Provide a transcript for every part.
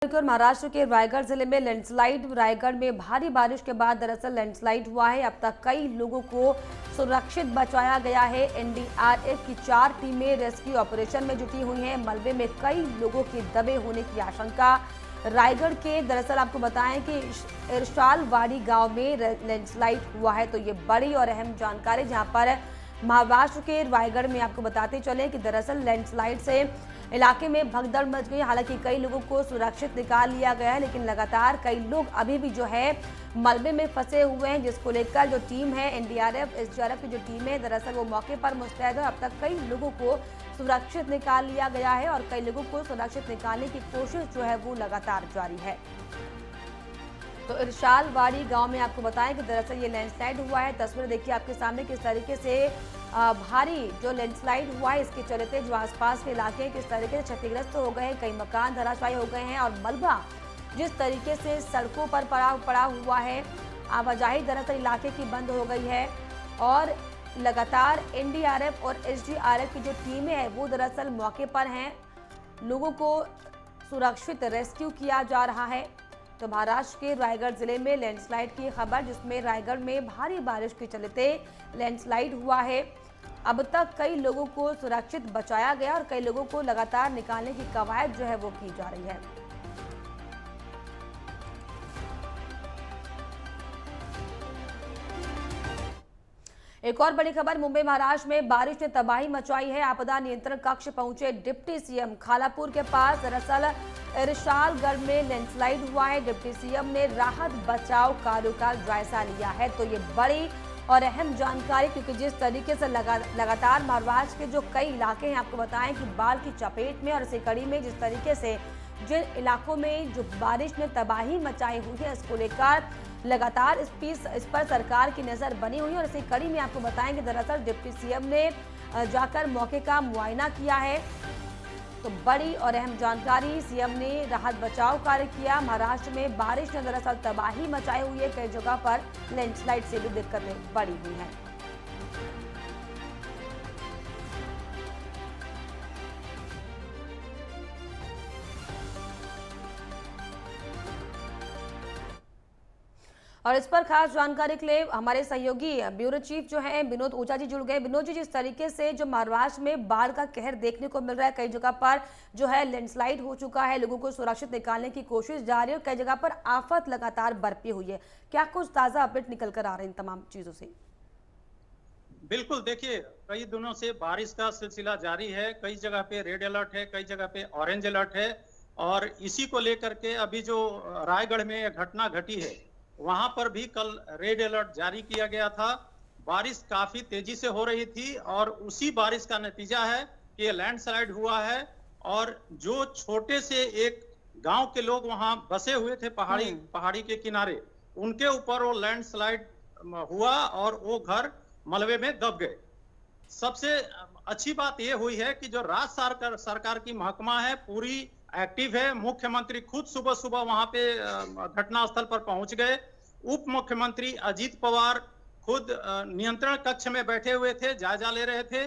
और महाराष्ट्र के रायगढ़ जिले में लैंडस्लाइड। रायगढ़ में भारी बारिश के बाद दरअसल लैंडस्लाइड हुआ है। अब तक कई लोगों को सुरक्षित बचाया गया है। एनडीआरएफ की 4 टीमें रेस्क्यू ऑपरेशन में जुटी हुई हैं। मलबे में कई लोगों के दबे होने की आशंका। रायगढ़ के दरअसल आपको बताएं कि इरशालवाड़ी गांव में लैंडस्लाइड हुआ है। तो ये बड़ी और अहम जानकारी, जहां पर महाराष्ट्र के रायगढ़ में आपको बताते चले कि दरअसल लैंडस्लाइड से इलाके में भगदड़ मच गई। हालांकि कई लोगों को सुरक्षित निकाल लिया गया है, लेकिन लगातार कई लोग अभी भी जो है मलबे में फंसे हुए हैं, जिसको लेकर जो टीम है एनडीआरएफ एसडीआरएफ की जो टीम है दरअसल वो मौके पर मुस्तैद है। अब तक कई लोगों को सुरक्षित निकाल लिया गया है और कई लोगों को सुरक्षित निकालने की कोशिश जो है वो लगातार जारी है। तो इरशालवाड़ी गांव में आपको बताएं कि दरअसल ये लैंडस्लाइड हुआ है। तस्वीर देखिए आपके सामने किस तरीके से भारी जो लैंडस्लाइड हुआ है, इसके चलते जो आसपास के इलाके किस तरीके से क्षतिग्रस्त हो गए हैं। कई मकान धराशायी हो गए हैं और मलबा जिस तरीके से सड़कों पर पड़ा हुआ है, आवाजाही दरअसल इलाके की बंद हो गई है। और लगातार एनडीआरएफ और एसडीआरएफ की जो टीमें हैं वो दरअसल मौके पर हैं। लोगों को सुरक्षित रेस्क्यू किया जा रहा है। तो महाराष्ट्र के रायगढ़ जिले में लैंडस्लाइड की खबर, जिसमें रायगढ़ में भारी बारिश के चलते लैंडस्लाइड हुआ है। अब तक कई लोगों को सुरक्षित बचाया गया और कई लोगों को लगातार निकालने की कवायद जो है वो की जा रही है। एक और बड़ी खबर, मुंबई महाराष्ट्र में बारिश ने तबाही मचाई है। आपदा नियंत्रण कक्ष पहुंचे डिप्टी सीएम खालापुर के पास। दरअसल इरशालगढ़ में लैंडस्लाइड हुआ है। डिप्टी सीएम ने राहत बचाव कार्यों का जायजा लिया है। तो ये बड़ी और अहम जानकारी, क्योंकि जिस तरीके से लगातार महाराष्ट्र के जो कई इलाके हैं आपको बताएं कि बाढ़ की चपेट में, और इसी कड़ी में जिस तरीके से जिन इलाकों में जो बारिश ने तबाही मचाई हुई है, इसको लेकर लगातार इस पर सरकार की नजर बनी हुई है। और इसी कड़ी में आपको बताएं कि दरअसल डिप्टी सीएम ने जाकर मौके का मुआयना किया है। तो बड़ी और अहम जानकारी, सीएम ने राहत बचाव कार्य किया। महाराष्ट्र में बारिश ने दरअसल तबाही मचाई हुई है। कई जगह पर लैंडस्लाइड से भी दिक्कतें बढ़ी हुई हैं। और इस पर खास जानकारी के लिए हमारे सहयोगी ब्यूरो चीफ जो है विनोद ओझा जी जुड़ गए। विनोद जी, जिस तरीके से जो महाराष्ट्र में बाढ़ का कहर देखने को मिल रहा है, कई जगह पर जो है लैंडस्लाइड हो चुका है, लोगों को सुरक्षित निकालने की कोशिश जारी है और कई जगह पर आफत लगातार बरपी हुई है, क्या कुछ ताजा अपडेट निकल कर आ रहे हैं इन तमाम चीजों से? बिल्कुल, देखिए कई दिनों से बारिश का सिलसिला जारी है। कई जगह पे रेड अलर्ट है, कई जगह पे ऑरेंज अलर्ट है। और इसी को लेकर के अभी जो रायगढ़ में घटना घटी है, वहां पर भी कल रेड अलर्ट जारी किया गया था। बारिश काफी तेजी से हो रही थी और उसी बारिश का नतीजा है कि लैंडस्लाइड हुआ है। और जो छोटे से एक गांव के लोग वहां बसे हुए थे पहाड़ी के किनारे, उनके ऊपर वो लैंडस्लाइड हुआ और वो घर मलबे में दब गए। सबसे अच्छी बात यह हुई है कि जो राज्य सरकार की महकमा है पूरी एक्टिव है। मुख्यमंत्री खुद सुबह सुबह वहां पे घटना स्थल पर पहुंच गए। उप मुख्यमंत्री अजीत पवार खुद नियंत्रण कक्ष में बैठे हुए थे, जायजा ले रहे थे।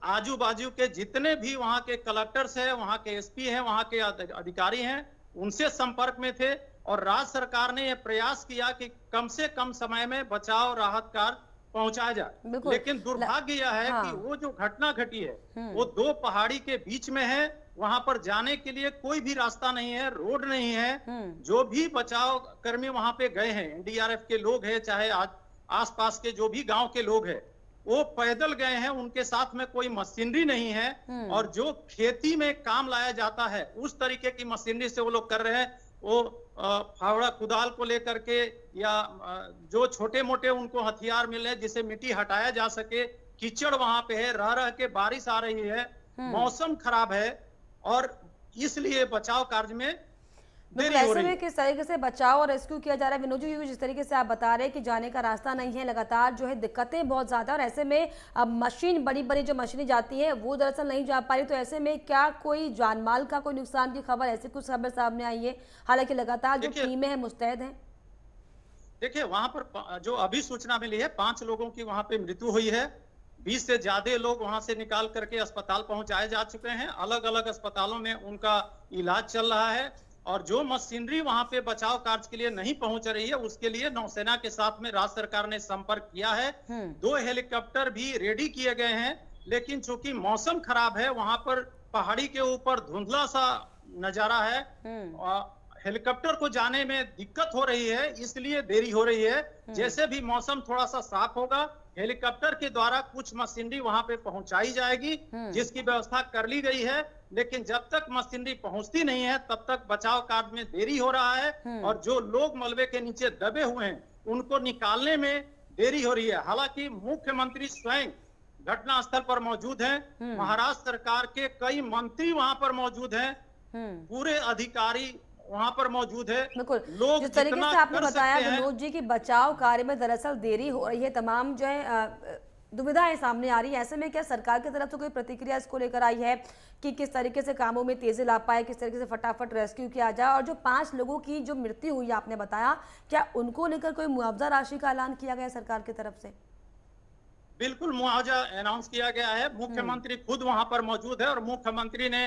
आजू बाजू के जितने भी वहां के कलेक्टर्स हैं, वहां के एसपी हैं, वहां के अधिकारी हैं, उनसे संपर्क में थे। और राज्य सरकार ने यह प्रयास किया कि कम से कम समय में बचाव राहत कार्य पहुंचाया जाए। लेकिन दुर्भाग्य यह है कि वो जो घटना घटी है वो 2 पहाड़ी के बीच में है। वहां पर जाने के लिए कोई भी रास्ता नहीं है, रोड नहीं है। जो भी बचाव कर्मी वहां पे गए हैं, एनडीआरएफ के लोग हैं, चाहे आसपास के जो भी गांव के लोग हैं, वो पैदल गए हैं। उनके साथ में कोई मशीनरी नहीं है। और जो खेती में काम लाया जाता है उस तरीके की मशीनरी से वो लोग कर रहे हैं। वो फावड़ा कुदाल को लेकर के या जो छोटे मोटे उनको हथियार मिले जिसे मिट्टी हटाया जा सके। कीचड़ वहां पे है, रह रह के बारिश आ रही है, मौसम खराब है और इसलिए बचाव कार्य में देरी हो रही है। किस तरीके से बचाव और रेस्क्यू किया जा रहा है विनोद जी? जिस तरीके से आप बता रहे हैं कि जाने का रास्ता नहीं है, लगातार जो है दिक्कतें बहुत ज्यादा, और ऐसे में अब मशीन बड़ी बड़ी जो मशीनें जाती हैं वो दरअसल नहीं जा पा रही। तो ऐसे में क्या कोई जानमाल का कोई नुकसान की खबर, ऐसी कुछ खबर सामने आई है? हालांकि लगातार जो टीमें हैं मुस्तैद हैं। देखिए वहां पर जो अभी सूचना मिली है 5 लोगों की वहां पे मृत्यु हुई है। 20 से ज्यादा लोग वहां से निकाल करके अस्पताल पहुंचाए जा चुके हैं। अलग अलग अस्पतालों में उनका इलाज चल रहा है। और जो मशीनरी वहां पे बचाव कार्य के लिए नहीं पहुंच रही है, उसके लिए नौसेना के साथ में राज्य सरकार ने संपर्क किया है। 2 हेलीकॉप्टर भी रेडी किए गए हैं, लेकिन चूंकि मौसम खराब है, वहां पर पहाड़ी के ऊपर धुंधला सा नजारा है और हेलीकॉप्टर को जाने में दिक्कत हो रही है, इसलिए देरी हो रही है। जैसे भी मौसम थोड़ा सा साफ होगा, हेलीकॉप्टर के द्वारा कुछ मशीनरी वहां पे पहुंचाई जाएगी, जिसकी व्यवस्था कर ली गई है। लेकिन जब तक मशीनरी पहुंचती नहीं है, तब तक बचाव कार्य में देरी हो रहा है और जो लोग मलबे के नीचे दबे हुए हैं, उनको निकालने में देरी हो रही है। हालांकि मुख्यमंत्री स्वयं घटनास्थल पर मौजूद हैं, महाराष्ट्र सरकार के कई मंत्री वहां पर मौजूद हैं, पूरे अधिकारी वहां पर मौजूद है। बिल्कुल, लोग जिस तरीके जितना से आपने कर बताया सकते हैं, विनोद जी की बचाव कार्य में दरअसल देरी हो रही है, तमाम जो है दुविधाएं सामने आ रही है। ऐसे में क्या सरकार की तरफ से कोई प्रतिक्रिया इसको लेकर आई है कि किस तरीके से कामों में तेजी ला पाए, किस तरीके से फटाफट रेस्क्यू किया जाए? और जो 5 लोगों की जो मृत्यु हुई आपने बताया, क्या उनको लेकर कोई मुआवजा राशि का ऐलान किया गया सरकार की तरफ से? बिल्कुल मुआवजा अनाउंस किया गया है। मुख्यमंत्री खुद वहां पर मौजूद है और मुख्यमंत्री ने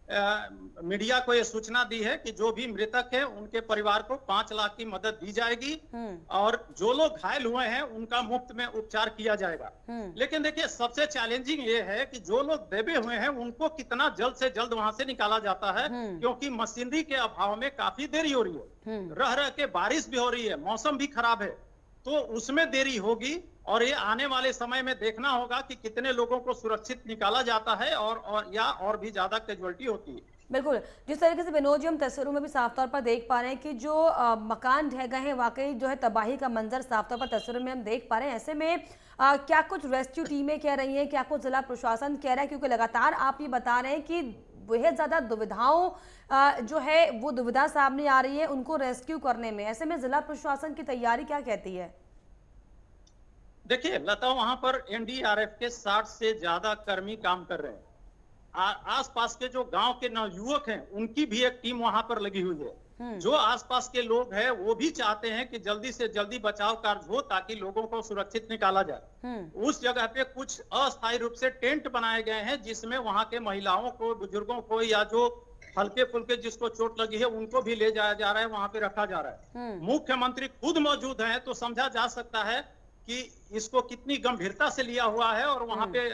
मीडिया को यह सूचना दी है कि जो भी मृतक है, उनके परिवार को 5 लाख की मदद दी जाएगी और जो लोग घायल हुए हैं, उनका मुफ्त में उपचार किया जाएगा। लेकिन देखिए, सबसे चैलेंजिंग ये है कि जो लोग दबे हुए हैं, उनको कितना जल्द से जल्द वहां से निकाला जाता है, क्योंकि मशीनरी के अभाव में काफी देरी हो रही है। रह रह के बारिश भी हो रही है, मौसम भी खराब है, तो उसमें देरी होगी और ये आने वाले समय में देखना होगा कि कितने लोगों को सुरक्षित निकाला जाता है और भी ज्यादा कैजुअल्टी होती है। बिल्कुल, जिस तरीके से विनोद जी हम तस्वीरों में भी साफ तौर पर देख पा रहे हैं कि जो मकान ढह गए हैं, वाकई जो है तबाही का मंजर साफ तौर पर तस्वीरों में हम देख पा रहे हैं। ऐसे में क्या कुछ रेस्क्यू टीमें कह रही हैं, क्या कुछ जिला प्रशासन कह रहा है? क्योंकि लगातार आप ये बता रहे हैं कि बेहद ज्यादा दुविधाओं जो है वो दुविधा सामने आ रही है उनको रेस्क्यू करने में। ऐसे में जिला प्रशासन की तैयारी क्या कहती है? देखिए लता, वहां पर एनडीआरएफ के 60 से ज्यादा कर्मी काम कर रहे हैं। आसपास के जो गांव के नवयुवक हैं, उनकी भी एक टीम वहां पर लगी हुई है। जो आसपास के लोग हैं, वो भी चाहते हैं कि जल्दी से जल्दी बचाव कार्य हो, ताकि लोगों को सुरक्षित निकाला जाए। उस जगह पे कुछ अस्थायी रूप से टेंट बनाए गए हैं, जिसमें वहां के महिलाओं को, बुजुर्गों को, या जो हल्के फुल्के जिसको चोट लगी है, उनको भी ले जाया जा रहा है, वहां पे रखा जा रहा है। मुख्यमंत्री खुद मौजूद हैं, तो समझा जा सकता है कि इसको कितनी गंभीरता से लिया हुआ है और वहां पे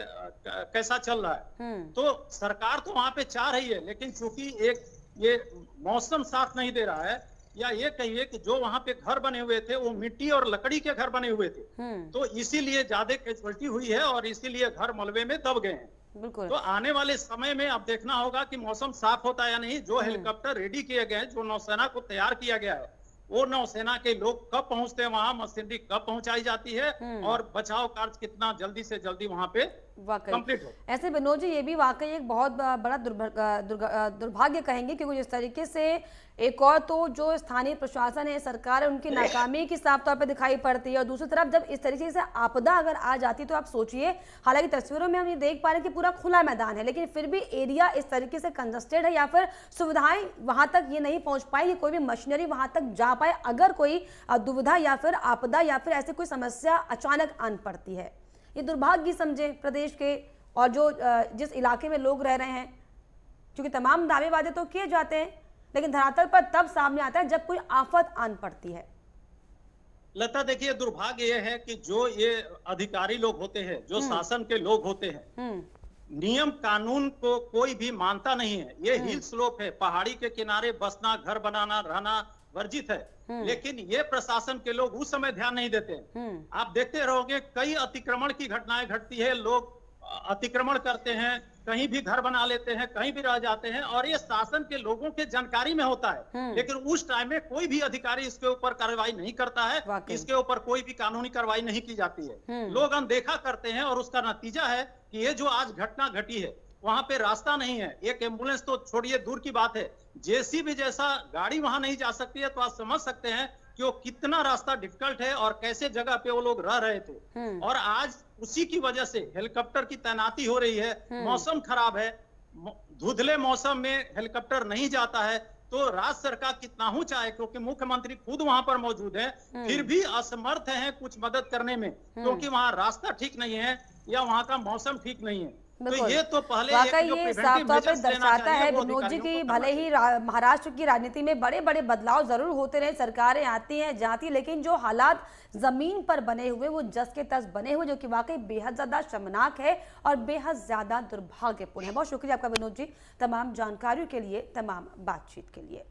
कैसा चल रहा है। तो सरकार तो वहां पे चाह रही है, लेकिन चूंकि ये मौसम साथ नहीं दे रहा है, या ये कहिए कि जो वहां पे घर बने हुए थे, वो मिट्टी और लकड़ी के घर बने हुए थे, तो इसीलिए ज्यादा कैजुअल्टी हुई है और इसीलिए घर मलबे में दब गए हैं। बिल्कुल। तो आने वाले समय में अब देखना होगा कि मौसम साफ होता है या नहीं। जो हेलीकॉप्टर रेडी किए गए हैं, जो नौसेना को तैयार किया गया है, वो नौसेना के लोग कब पहुंचते हैं वहां, मशीनरी कब पहुंचाई जाती है और बचाव कार्य कितना जल्दी से जल्दी वहां पे कंप्लीट हो। ऐसे विनोद जी, ये भी वाकई एक बहुत बड़ा दुर्भाग्य कहेंगे, क्योंकि जिस तरीके से एक और तो जो स्थानीय प्रशासन है, सरकार है, उनकी नाकामी की साफ तौर पर दिखाई पड़ती है, और दूसरी तरफ जब इस तरीके से आपदा अगर आ जाती तो आप सोचिए, हालांकि तस्वीरों में हम ये देख पा रहे हैं कि पूरा खुला मैदान है, लेकिन फिर भी एरिया इस तरीके से कंजस्टेड है, या फिर सुविधाएं वहां तक ये नहीं पहुंच पाई कि कोई भी मशीनरी वहां तक जा पाए अगर कोई दुविधा या फिर आपदा या फिर ऐसी कोई समस्या अचानक आन पड़ती है। ये दुर्भाग्य समझे प्रदेश के और जो जिस इलाके में लोग रह रहे हैं, क्योंकि तमाम दावे वादे तो किए जाते हैं, लेकिन धरातल पर तब सामने आता है जब कोई आफत आन पड़ती है। लता, देखिए दुर्भाग्य यह है कि जो ये अधिकारी लोग होते हैं, जो शासन के लोग होते हैं, नियम कानून को कोई भी मानता नहीं है। ये हिल स्लोप है, पहाड़ी के किनारे बसना, घर बनाना, रहना वर्जित है, लेकिन ये प्रशासन के लोग उस समय ध्यान नहीं देते। आप देखते रहोगे, कई अतिक्रमण की घटनाएं घटती है, लोग अतिक्रमण करते हैं, कहीं भी घर बना लेते हैं, कहीं भी रह जाते हैं, और ये शासन के लोगों के जानकारी में होता है, लेकिन उस टाइम में कोई भी अधिकारी इसके ऊपर कार्रवाई नहीं करता है, इसके ऊपर कोई भी कानूनी कार्रवाई नहीं की जाती है। लोग अनदेखा करते हैं और उसका नतीजा है कि ये जो आज घटना घटी है, वहां पे रास्ता नहीं है। एक एम्बुलेंस तो छोड़िए, दूर की बात है, जेसीबी जैसा गाड़ी वहां नहीं जा सकती है, तो आप समझ सकते हैं कि वो कितना रास्ता डिफिकल्ट है और कैसे जगह पे वो लोग रह रहे थे। और आज उसी की वजह से हेलीकॉप्टर की तैनाती हो रही है। मौसम खराब है, धुंधले मौसम में हेलीकॉप्टर नहीं जाता है, तो राज्य सरकार कितना ही चाहे, क्योंकि मुख्यमंत्री खुद वहां पर मौजूद है, फिर भी असमर्थ है कुछ मदद करने में, क्योंकि वहां रास्ता ठीक नहीं है या वहां का मौसम ठीक नहीं है। तो बिल्कुल। ये तो पहले एक वाकई जो ये साफ प्रिवेंटिव तौर पे मेजर्स लेना दर्शाता चाहिए है वो विनोद जी अधिकारियों की को करना भले ही चाहिए। महाराष्ट्र की राजनीति में बड़े बड़े बदलाव जरूर होते रहे, सरकारें आती हैं जाती, लेकिन जो हालात जमीन पर बने हुए वो जस के तस बने हुए, जो कि वाकई बेहद ज्यादा शर्मनाक है और बेहद ज्यादा दुर्भाग्यपूर्ण है। बहुत शुक्रिया आपका विनोद जी, तमाम जानकारियों के लिए, तमाम बातचीत के लिए।